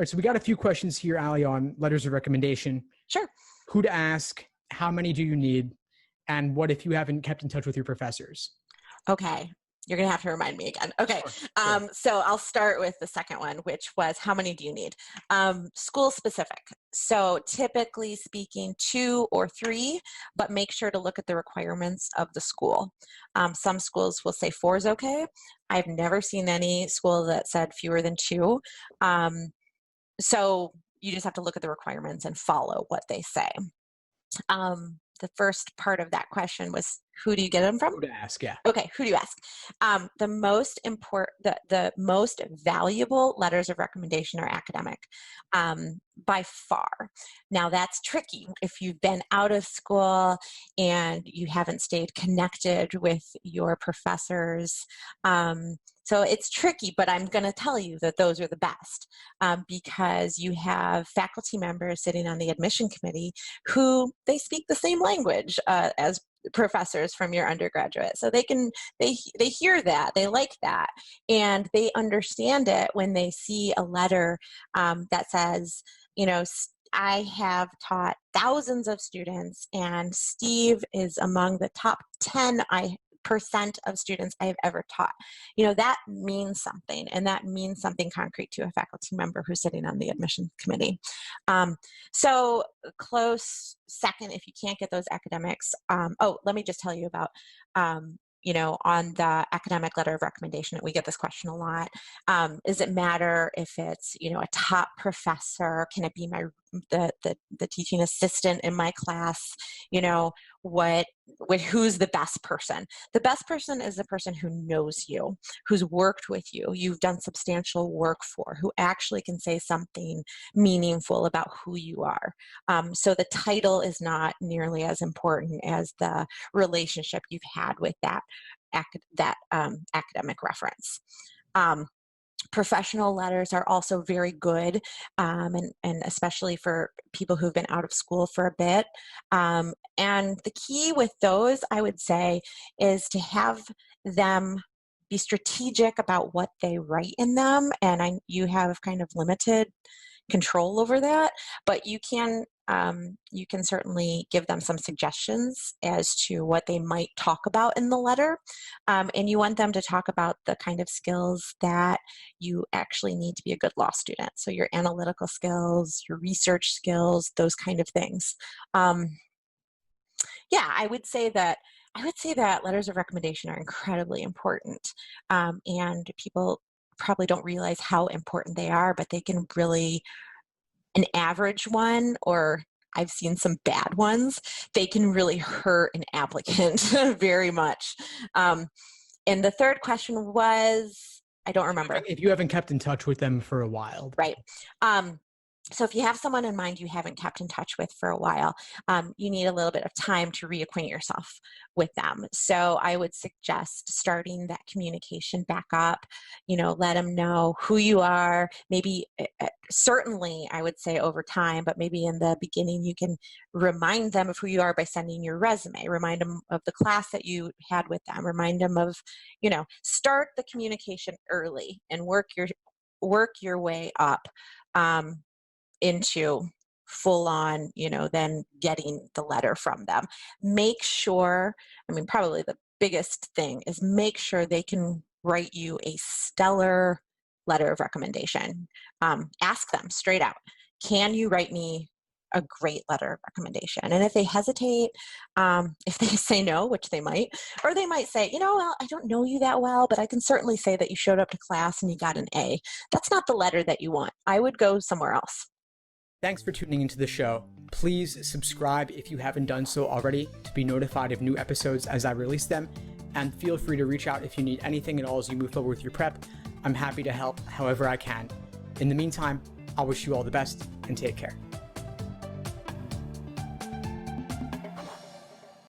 right, so we got a few questions here, Ali, on letters of recommendation. Sure. Who to ask, how many do you need, and what if you haven't kept in touch with your professors? Okay. You're going to have to remind me again. Okay. Sure. So I'll start with the second one, which was how many do you need? School specific. So typically speaking, 2 or 3, but make sure to look at the requirements of the school. Some schools will say 4 is okay. I've never seen any school that said fewer than 2. So you just have to look at the requirements and follow what they say. The first part of that question was, who do you get them from? Who to ask, yeah. Okay, who do you ask? The most important, the most valuable letters of recommendation are academic, by far. Now that's tricky if you've been out of school and you haven't stayed connected with your professors. So it's tricky, but I'm going to tell you that those are the best, because you have faculty members sitting on the admission committee who they speak the same language as professors from your undergraduate. So they hear that, they like that, and they understand it when they see a letter that says, I have taught thousands of students and Steve is among the top 10% of students I have ever taught. That means something, and that means something concrete to a faculty member who's sitting on the admission committee. So close second, if you can't get those academics. Let me just tell you about, on the academic letter of recommendation, we get this question a lot. Does it matter if it's, a top professor? Can it be the teaching assistant in my class? Who's the best person? The best person is the person who knows you, who's worked with you, you've done substantial work for, who actually can say something meaningful about who you are. So the title is not nearly as important as the relationship you've had with that academic reference. Professional letters are also very good, and especially for people who've been out of school for a bit. And the key with those, I would say, is to have them be strategic about what they write in them. And you have kind of limited control over that, but you can certainly give them some suggestions as to what they might talk about in the letter. And you want them to talk about the kind of skills that you actually need to be a good law student. So your analytical skills, your research skills, those kind of things. I would say that letters of recommendation are incredibly important. And people probably don't realize how important they are, but they can really, an average one, or I've seen some bad ones, they can really hurt an applicant very much. And the third question was, I don't remember. If you haven't kept in touch with them for a while. Right. So if you have someone in mind you haven't kept in touch with for a while, you need a little bit of time to reacquaint yourself with them. So I would suggest starting that communication back up, let them know who you are. Maybe, certainly I would say over time, but maybe in the beginning you can remind them of who you are by sending your resume, remind them of the class that you had with them, remind them of, start the communication early and work your way up into full on, then getting the letter from them. Make sure, probably the biggest thing is make sure they can write you a stellar letter of recommendation. Ask them straight out, can you write me a great letter of recommendation? And if they hesitate, if they say no, which they might, or they might say, well, I don't know you that well, but I can certainly say that you showed up to class and you got an A. That's not the letter that you want. I would go somewhere else. Thanks for tuning into the show. Please subscribe if you haven't done so already to be notified of new episodes as I release them. And feel free to reach out if you need anything at all as you move forward with your prep. I'm happy to help however I can. In the meantime, I'll wish you all the best and take care.